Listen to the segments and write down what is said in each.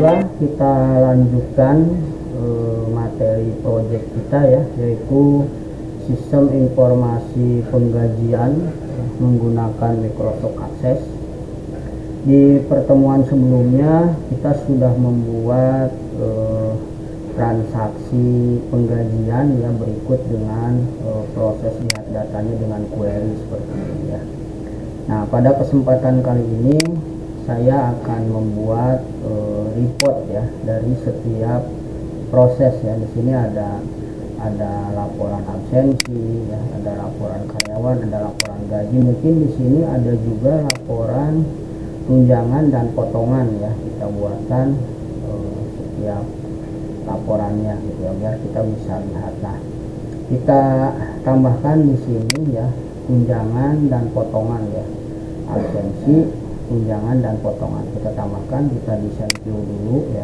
Baiklah, kita lanjutkan materi proyek kita ya, yaitu sistem informasi penggajian menggunakan Microsoft Access. Di pertemuan sebelumnya kita sudah membuat transaksi penggajian ya, berikut dengan proses lihat datanya dengan query seperti ini ya. Nah, pada kesempatan kali ini saya akan membuat report ya dari setiap proses ya. Di sini ada laporan absensi ya, ada laporan karyawan, ada laporan gaji. Mungkin di sini ada juga laporan tunjangan dan potongan ya. Kita buatkan setiap laporannya gitu ya, biar kita bisa lihat. Nah, kita tambahkan di sini ya tunjangan dan potongan ya, absensi, tunjangan dan potongan kita tambahkan. Kita desain view dulu ya.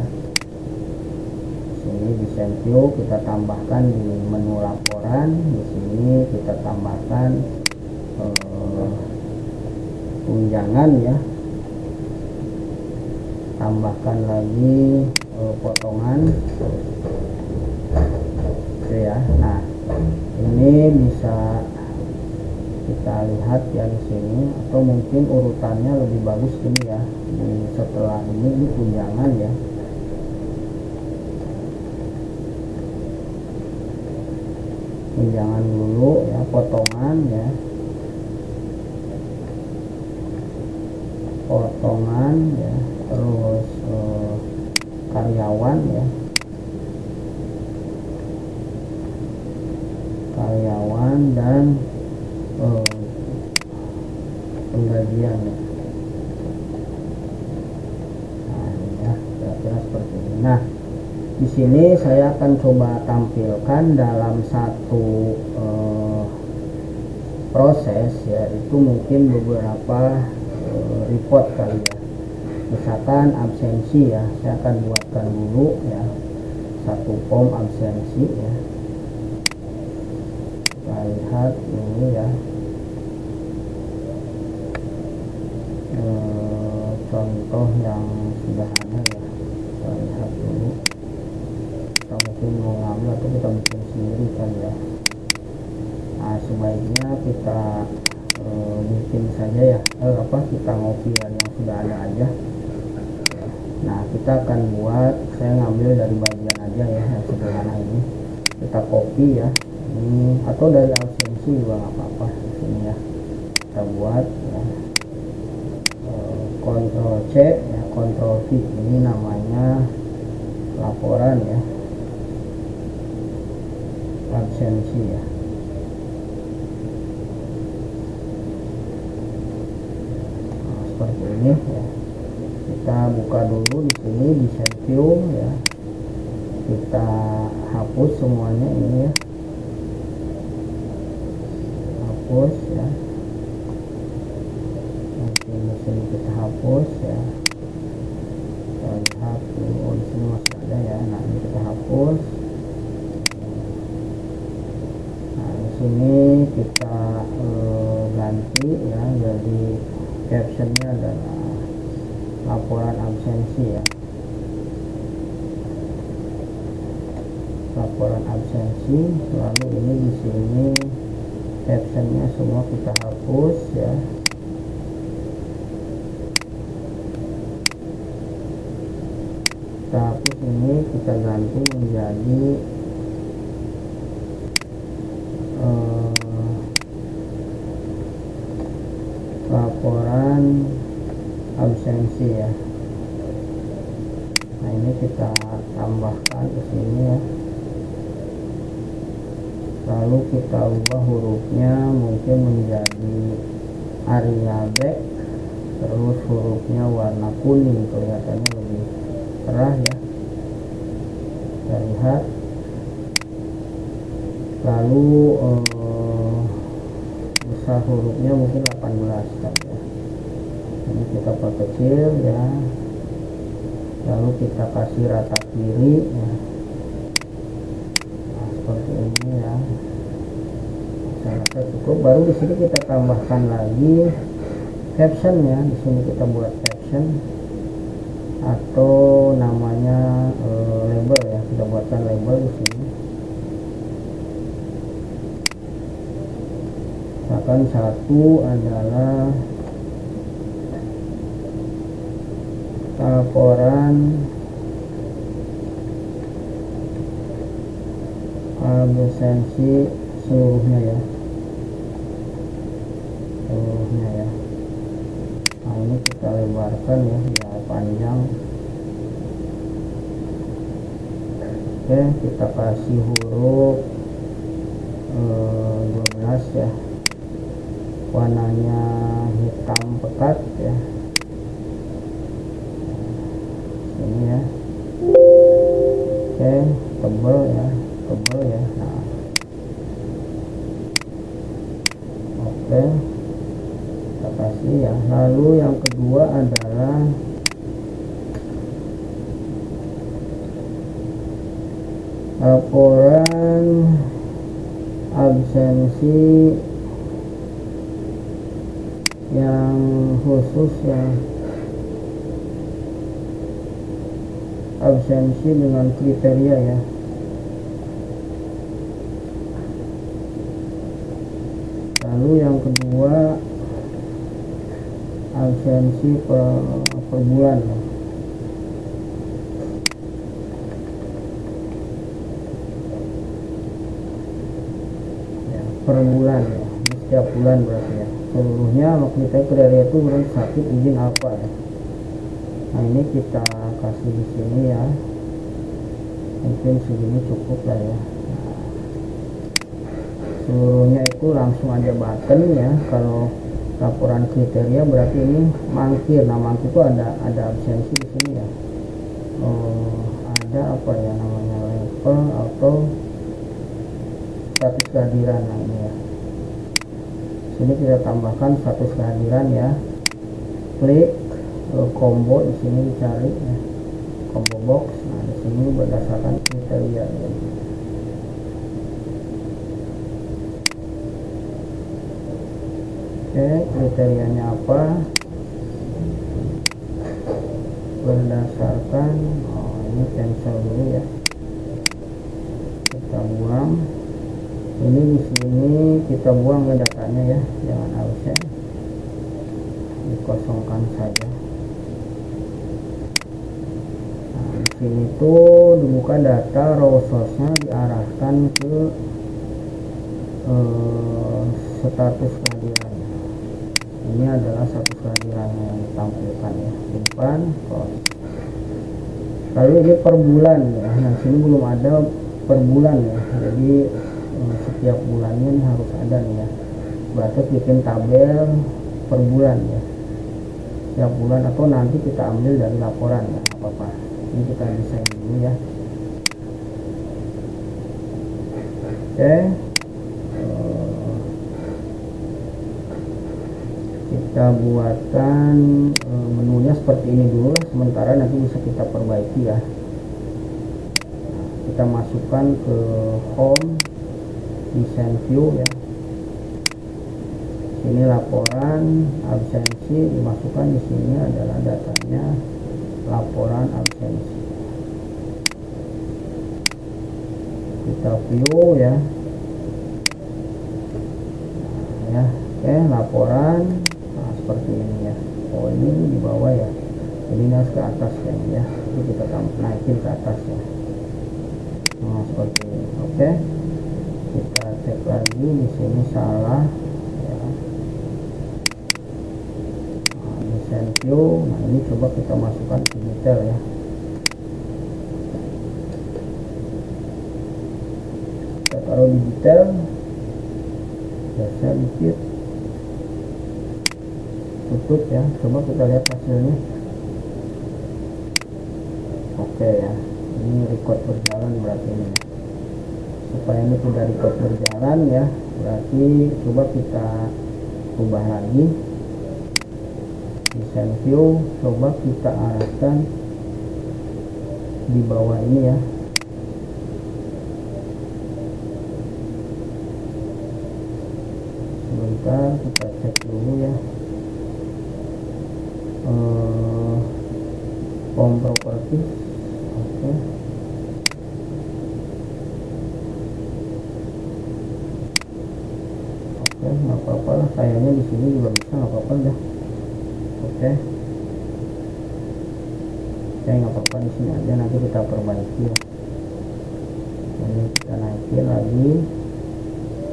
Sini desain view kita tambahkan di menu laporan. Di sini kita tambahkan tunjangan ya, tambahkan lagi potongan gitu ya. Nah, ini bisa kita lihat ya di sini, atau mungkin urutannya lebih bagus ini ya. Setelah ini tunjangan ya. Tunjangan dulu ya, potongan ya. Potongan ya, terus karyawan ya. Karyawan dan penggajian ya. Nah, ya kira-kira seperti ini. Nah, di sini saya akan coba tampilkan dalam satu proses ya, itu mungkin beberapa report kali ya. Misalkan absensi ya, saya akan buatkan dulu ya satu form absensi ya. Kita lihat ini ya, contoh yang sederhana ya. Kita lihat dulu, kita mungkin mau ngambil atau kita bikin sendiri kan ya. Nah, sebaiknya kita bikin saja ya, kita ngopi yang sudah ada aja. Nah, kita akan buat, saya ngambil dari bagian aja ya yang sederhana ini. Kita copy ya ini, atau dari absensi juga nggak apa-apa di sini ya. Kita buat ya, Ctrl C ya, Ctrl V. Ini namanya laporan ya, absensi ya. Nah, seperti ini ya. Kita buka dulu di sini desain view ya. Kita hapus semuanya ini ya. Hapus ya. Nanti di sini kita hapus ya. Kita lihat dulu, di sini masih ada ya. Nah, ini kita hapus. Nah, di sini kita ganti ya, jadi captionnya adalah laporan absensi ya. Laporan absensi, lalu ini di sini captionnya semua kita hapus ya. Kita hapus ini, kita ganti menjadi laporan absensi ya. Nah, ini kita tambahkan ke sini ya. Lalu kita ubah hurufnya mungkin menjadi Arial B, terus hurufnya warna kuning, kelihatannya lebih cerah ya. Kita lihat. Lalu besar hurufnya mungkin 18 kan ya. Ini kita perkecil ya. Lalu kita kasih rata kiri ya. Nah, seperti ini ya. Saya rasa cukup. Baru di sini kita tambahkan lagi caption ya. Di sini kita buat caption. atau namanya label ya, kita buatkan label di sini. Misalkan satu adalah laporan absensi seluruhnya ya, nah ini kita lebarkan ya, biar panjang. Oke, kita kasih huruf 12 ya, warnanya hitam pekat ya, ini ya. Oke, tebal ya. Nah, oke, kita kasih ya. Lalu yang kedua adalah laporan absensi yang khusus ya, absensi dengan kriteria ya. Lalu yang kedua absensi per bulan ya. Per bulan ya, ini setiap bulan berarti ya, seluruhnya kriteria itu berarti sakit izin apa ya. Nah ini kita kasih di sini ya, mungkin segini cukup lah ya. Nah, seluruhnya itu langsung aja button ya. Kalau laporan kriteria berarti ini mangkir. Nah mangkir itu ada absensi di sini ya. Ada apa ya namanya, level atau status kehadiran. Nah ini ya, sini kita tambahkan status kehadiran ya, klik combo di sini dicari ya, combo box. Nah di sini berdasarkan kriteria ya. Oke, kriterianya apa, berdasarkan ini cancel dulu ya, kita buang. Ini di sini kita buang ya datanya ya, jangan absen, dikosongkan saja. Nah, di sini tuh dibuka data raw source-nya, diarahkan ke status kehadiran. Ini adalah status kehadirannya yang ditampilkan ya, simpan close. Lalu ini per bulan ya. Nah sini belum ada per bulan ya, jadi setiap bulannya ini harus ada nih ya. Berarti bikin tabel per bulan ya, setiap bulan, atau nanti kita ambil dari laporan ya, apa-apa. Ini kita desain dulu ya. Oke, kita buatkan menunya seperti ini dulu lah, sementara nanti bisa kita perbaiki ya. Kita masukkan ke home, design view ya. Ini laporan absensi, dimasukkan di sini adalah datanya laporan absensi. Kita view ya. Nah, ya, oke, laporan. Nah, seperti ini ya. Oh, ini di bawah ya. Jadi ini harus ke atas ya. Jadi kita naikin ke atas ya. Nah, seperti ini. Oke. Kita cek lagi di sini salah ya. Nah, design view. Nah, ini coba kita masukkan ke detail ya. Kita taruh di detail. Geser dikit. Tutup ya. Coba kita lihat hasilnya. Oke ya. Ini record berjalan berarti ini. Supaya ini sudah record berjalan ya, berarti coba kita ubah lagi design view, coba kita arahkan di bawah ini ya. Sebentar kita cek dulu ya. form properties. Oke. Oke, nggak apa-apa lah, kayaknya di sini juga bisa, nggak apa-apa dah. Oke. Oke, nggak apa-apa, di sini aja, nanti kita perbaiki ya. Ini kita naikin lagi.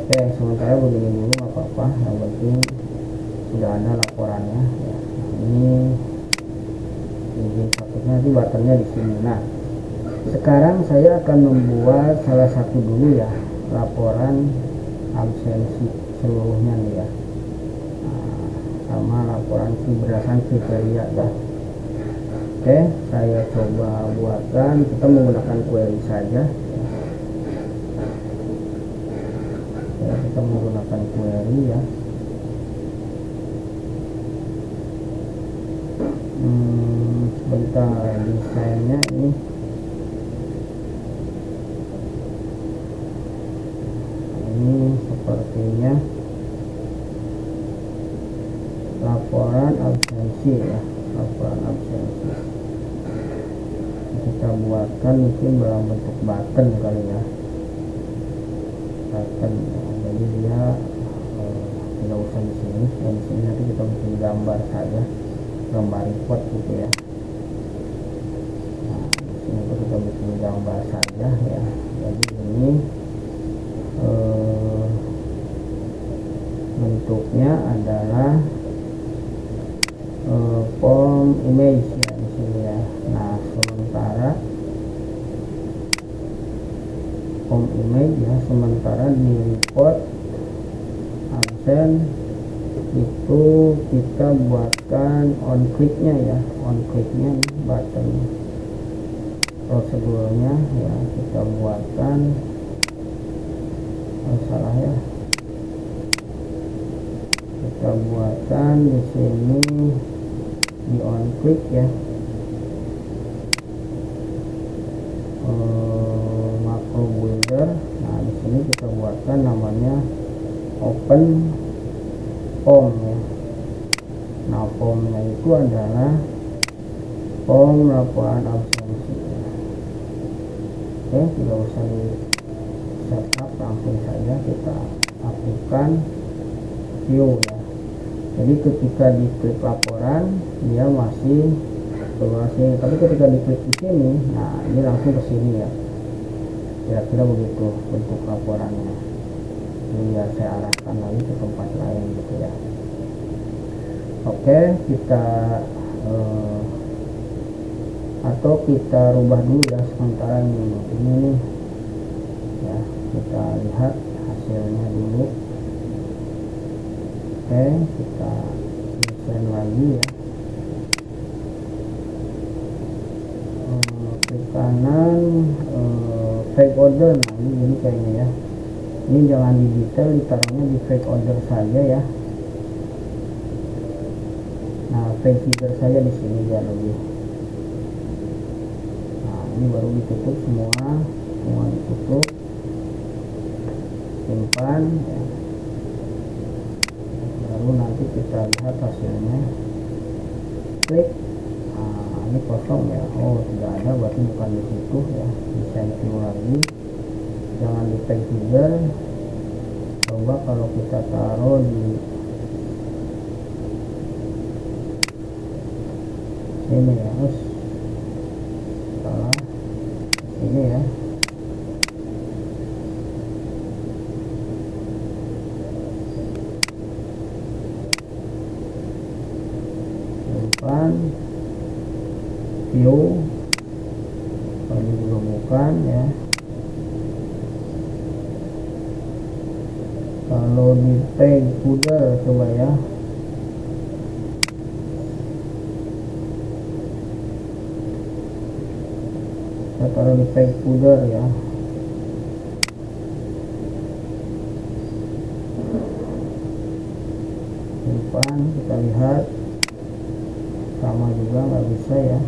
Oke, sementara begini dulu, nggak apa-apa, yang penting sudah ada laporannya ya. Ini izin satunya, nanti buttonnya di sini. Nah, sekarang saya akan membuat salah satu dulu ya, laporan absensi seluruhnya nih ya. Nah, sama laporan berdasarkan kriteria ya. Oke, saya coba buatkan, kita menggunakan query saja ya. Oke, kita menggunakan query ya. Sebentar, desainnya ini sepertinya laporan absensi ya, laporan absensi kita buatkan mungkin dalam bentuk button kali ya, button ya. Jadi dia tidak usah di sini ya, di sini nanti kita bikin gambar saja, gambar report gitu ya. Nah, di sini kita bikin gambar saja ya. Jadi ini bentuknya adalah form image ya di sini ya. Nah, sementara form image ya, sementara di report absen itu kita buatkan on clicknya ya, on clicknya button prosedurnya ya, kita buatkan salah ya, kita buatkan di sini di on click ya, macro builder. Nah, di sini kita buatkan namanya open form ya. Nah, formnya itu adalah form laporan absensi ya. Oke, tidak usah di setup, langsung saja kita aktifkan view ya. Jadi ketika diklik laporan dia masih keluar sini, tapi ketika diklik di sini, nah ini langsung ke sini ya. Kira-kira begitu bentuk laporannya. Ini biar saya arahkan lagi ke tempat lain gitu ya. Oke, kita atau kita rubah dulu ya sementara ini nih ya, kita lihat hasilnya dulu. Oke, kita desain lagi ya. Klik kanan, fake order. Nah, ini kayaknya ya. Ini jangan di detail, ditaruhnya di fake order saja ya. Nah, fake figure saja di sini biar lebih. Nah, ini baru ditutup semua ditutup, simpan ya. Baru nanti kita lihat hasilnya, klik. Nah, ini kosong ya, oh tidak ada, berarti bukan di situ ya. Desain view lagi, jangan di tag figure. Coba kalau kita taruh di sini ya, salah ini ya. View ini juga bukan ya. Kalau di tag footer coba ya, saya taruh di tag footer ya. Simpan, kita lihat sama juga nggak bisa ya.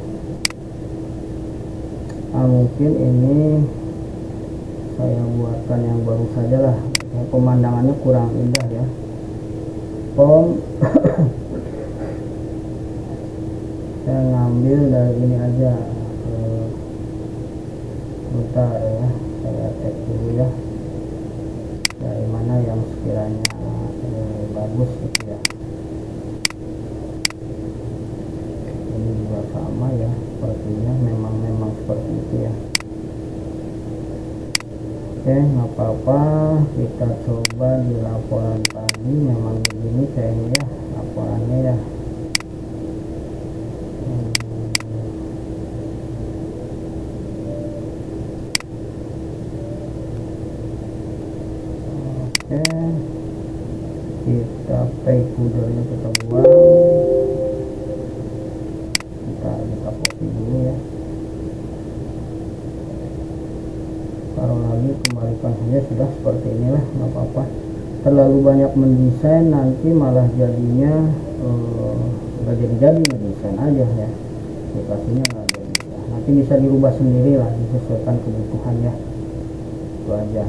Mungkin ini saya buatkan yang baru saja lah ya, pemandangannya kurang indah ya. Form saya ngambil dari ini aja, bentar ya, saya cek dulu ya dari mana yang sekiranya bagus gitu ya. Ini juga sama ya, sepertinya memang seperti itu ya. Oke, nggak apa-apa, kita coba di laporan tadi memang begini kayaknya ya laporannya ya. Oke, kita pay foldernya kita buang, kita copy dulu ya, taruh lagi, kembalikan saja, sudah seperti inilah, nggak apa-apa. Terlalu banyak mendesain nanti malah jadinya nggak jadi mendesain aja ya, aplikasinya nggak jadi ya. Nanti bisa dirubah sendiri lah, disesuaikan kebutuhan ya, itu aja ya.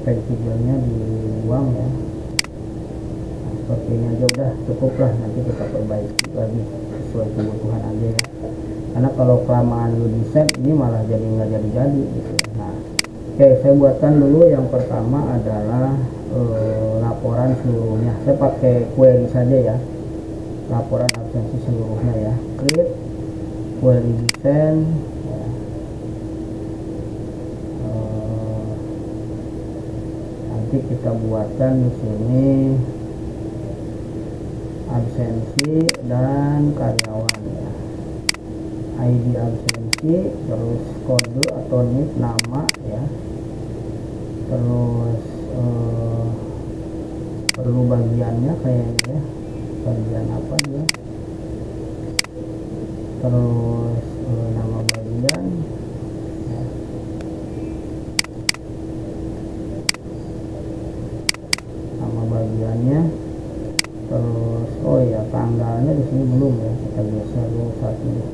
Page figurnya dibuang ya, nah, seperti ini aja udah cukup lah, nanti kita perbaiki lagi sesuai kebutuhan aja ya, karena kalau kelamaan lu desain ini malah jadi nggak jadi gitu ya. Nah, oke, saya buatkan dulu yang pertama adalah laporan seluruhnya. Saya pakai query saja ya, laporan absensi seluruhnya ya, create query design ya. Nanti kita buatkan di sini absensi dan karyawan ya, ID absensi, terus kode atau NIP nama ya, terus perlu bagiannya kayaknya ya, bagian apa dia, terus nama bagian ya. Nama bagiannya, terus oh ya tanggalnya di sini belum ya, kita geser dulu satu deh.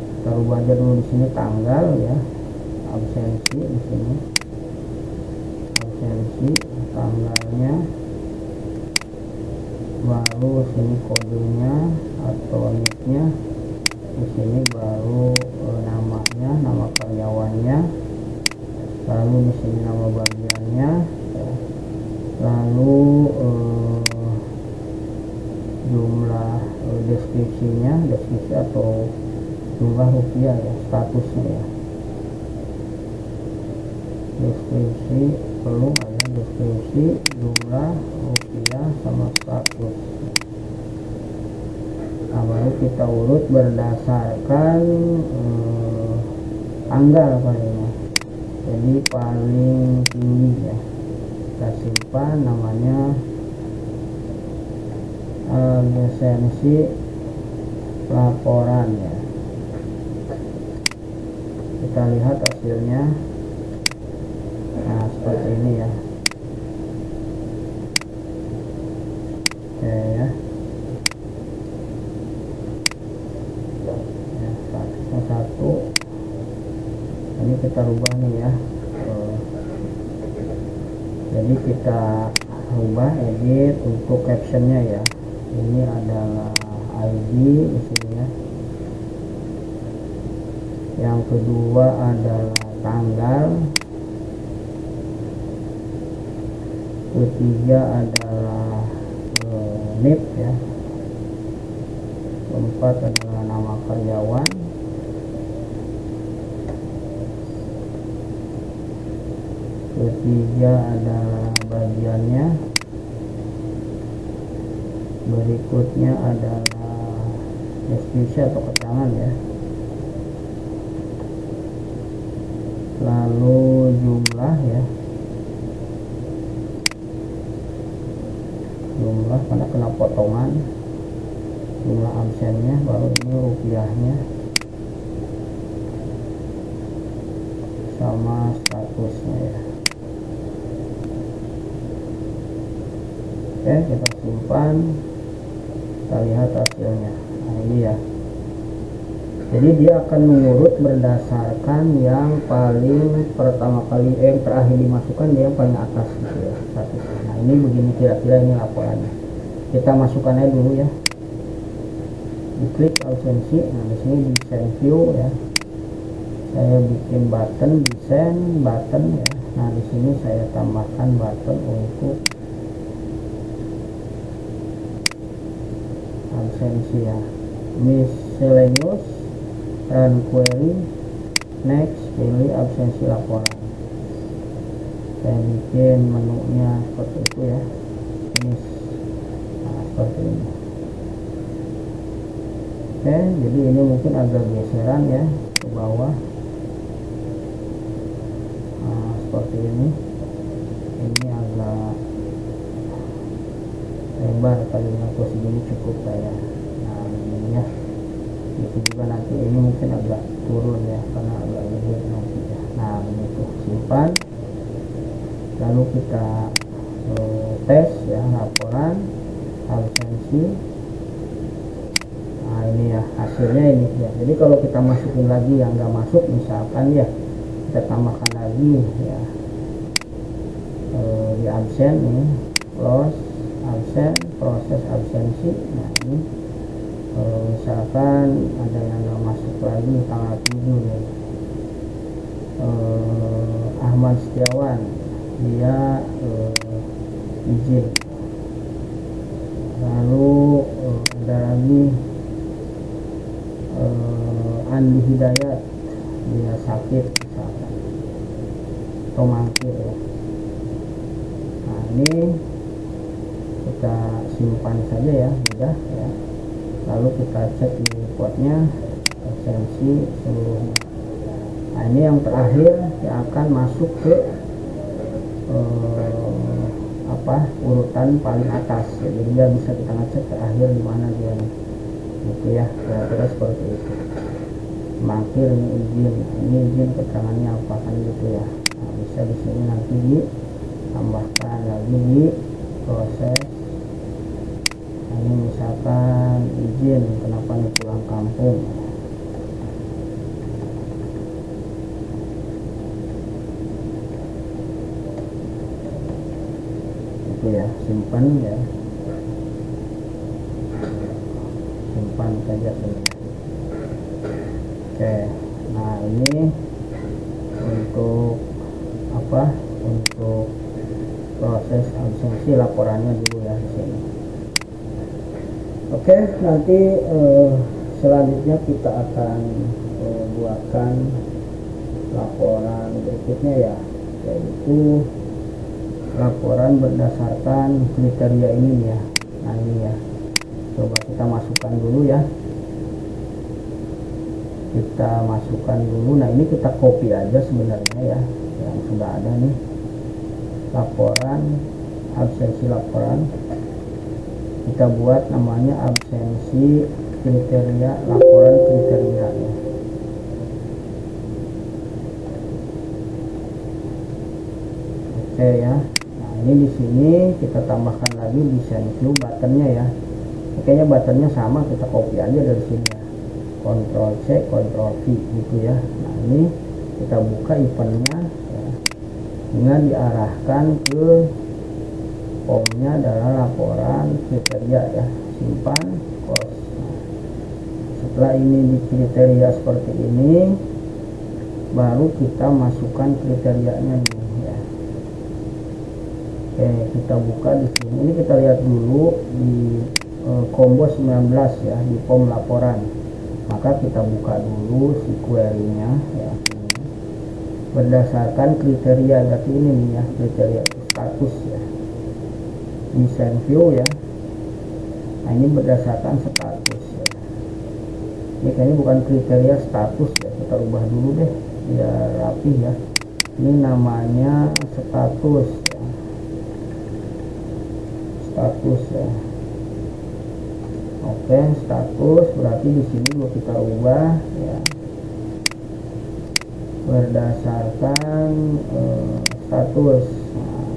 Kita rubah aja dulu di sini tanggal ya, absensi di sini, absensi tanggalnya, baru sini kodenya atau nicknya, di sini baru namanya, nama karyawannya, lalu di sini nama bagiannya ya. Lalu jumlah deskripsinya, deskripsi atau jumlah rupiah ya, statusnya ya, deskripsi perlu ya, deskripsi, jumlah rupiah sama status. Nah, baru kita urut berdasarkan tanggal palingnya, jadi paling tinggi ya, kita simpan namanya absensi laporan ya. Kita lihat hasilnya, nah seperti ini ya. Oke ya, statusnya 1. Ini kita rubah nih ya, jadi kita rubah, edit untuk captionnya ya. Ini adalah ID di sini ya. Yang kedua adalah tanggal, ketiga adalah NIP ya, keempat adalah nama karyawan, ketiga adalah bagiannya, berikutnya adalah deskripsi atau keterangan ya, lalu jumlah ya, jumlah karena kena potongan, jumlah absennya, baru ini rupiahnya sama statusnya ya. Oke, kita simpan, kita lihat hasilnya. Nah ini ya, oke Jadi dia akan mengurut berdasarkan yang paling pertama kali yang terakhir dimasukkan, dia yang paling atas gitu ya, satu. Nah ini begini kira-kira ini laporannya. Kita masukkannya dulu ya, diklik absensi. Nah di sini desain view ya, saya bikin button, desain button ya. Nah di sini saya tambahkan button untuk absensi ya, miscellaneous, run query, next, pilih absensi laporan. Saya bikin menunya seperti itu ya, finish. Nah seperti ini. Oke, jadi ini mungkin agak geseran ya ke bawah. Nah seperti ini agak lebar kalinya, kursi ini cukup saya. Nah ini ya, itu juga nanti ini mungkin agak turun ya karena agak gede nanti ya. Nah begitu, simpan, lalu kita tes ya, laporan absensi. Nah ini ya hasilnya ini ya. Jadi kalau kita masukin lagi yang nggak masuk misalkan ya, kita tambahkan lagi ya, di absen ini close absen, proses absensi. Nah ini misalkan ada yang nggak masuk lagi tanggal 7 nih, Ahmad Setiawan, dia izin. Lalu ada lagi Andi Hidayat, dia sakit misalkan atau mangkir ya. Nah ini kita simpan saja ya, mudah ya. Lalu kita cek di reportnya absensi seluruhnya. Nah ini yang terakhir yang akan masuk ke urutan paling atas ya. Jadi dia bisa kita ngecek terakhir di mana dia nih, gitu ya, kira-kira seperti itu. Mangkir ini izin, ini izin keterangannya apa kan gitu ya. Nah bisa di sini nanti ditambahkan lagi di proses. Nah, ini misalkan izin kenapa nih pulang kampung. Itu ya, simpan ya, simpan saja sebenarnya. Oke, nah ini untuk apa? Untuk proses absensi laporannya dulu ya di sini. Oke, nanti selanjutnya kita akan buatkan laporan berikutnya ya, yaitu laporan berdasarkan kriteria ini ya. Nah ini ya, coba kita masukkan dulu ya, kita masukkan dulu. Nah ini kita copy aja sebenarnya ya, yang sudah ada nih, laporan absensi laporan. Kita buat namanya absensi kriteria, laporan kriteria ya. Oke ya. Nah ini di sini kita tambahkan lagi desain view buttonnya ya. Kayaknya buttonnya sama, kita copy aja dari sini ya. Ctrl C, Ctrl V gitu ya. Nah ini kita buka eventnya ya, dengan diarahkan ke formnya adalah laporan kriteria ya. Simpan, close. Nah, setelah ini di kriteria seperti ini, baru kita masukkan kriterianya nih ya. Oke, kita buka di sini. Ini kita lihat dulu di combo 19 ya, di form laporan. Maka kita buka dulu si query-nya ya. Berdasarkan kriteria, berarti ini nih ya, kriteria status ya. Desain view ya. Nah ini berdasarkan status ya. Ini kayaknya bukan kriteria status ya, kita ubah dulu deh biar rapi ya. Ini namanya status ya. Status ya. Oke, status berarti di sini juga kita ubah ya, berdasarkan status. Nah,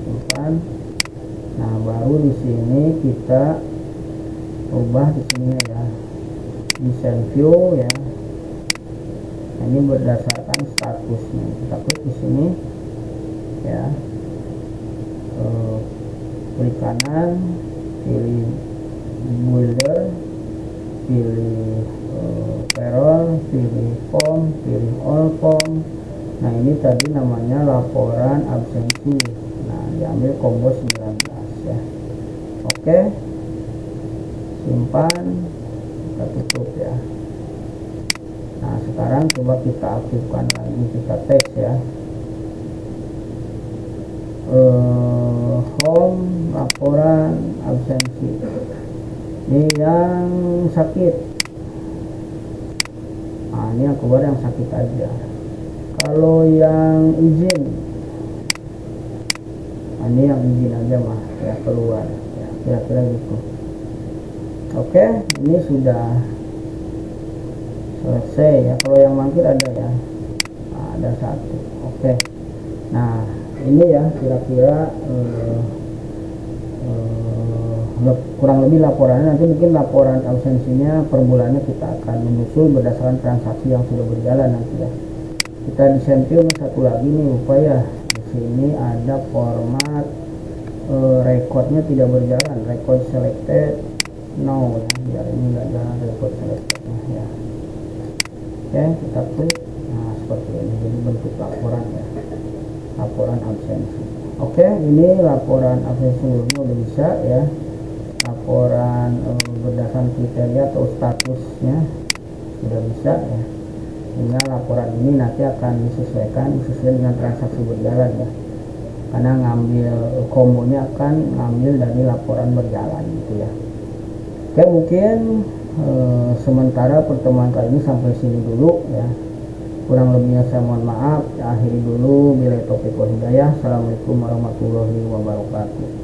simpan. Nah baru di sini kita ubah di sini ya, desain view ya. Nah, ini berdasarkan statusnya. Kita klik di sini ya, klik kanan, pilih builder, pilih payroll, pilih form, pilih all form. Nah, ini tadi namanya laporan absensi. Nah, diambil combo 19 ya. Oke, simpan, kita tutup ya. Nah, sekarang coba kita aktifkan lagi, kita tes ya. Home, laporan absensi. Ini yang sakit. Nah, ini yang keluar yang sakit aja. Kalau yang izin, nah, ini yang izin aja mah ya keluar ya, kira-kira gitu. Oke, ini sudah selesai ya. Kalau yang mangkir ada ya, nah, ada satu. Oke, nah ini ya kira-kira kurang lebih laporannya. Nanti mungkin laporan absensinya per bulannya kita akan menyusul berdasarkan transaksi yang sudah berjalan nanti ya. Kita desain view satu lagi nih, lupa ya. Di sini ada format recordnya tidak berjalan, record selected no ya, biar ini nggak jalan record selectednya ya. Oke, kita klik. Nah, seperti ini jadi bentuk laporan ya, laporan absensi. Oke, ini laporan absensi seluruhnya udah bisa ya. Laporan berdasarkan kriteria atau statusnya sudah bisa ya. Sehingga laporan ini nanti akan disesuaikan sesuai dengan transaksi berjalan ya. Karena ngambil kombonya akan ngambil dari laporan berjalan gitu ya. Oke, mungkin sementara pertemuan kali ini sampai sini dulu ya. Kurang lebihnya saya mohon maaf. Akhiri dulu. Billahi taufiq wal hidayah. Assalamualaikum warahmatullahi wabarakatuh.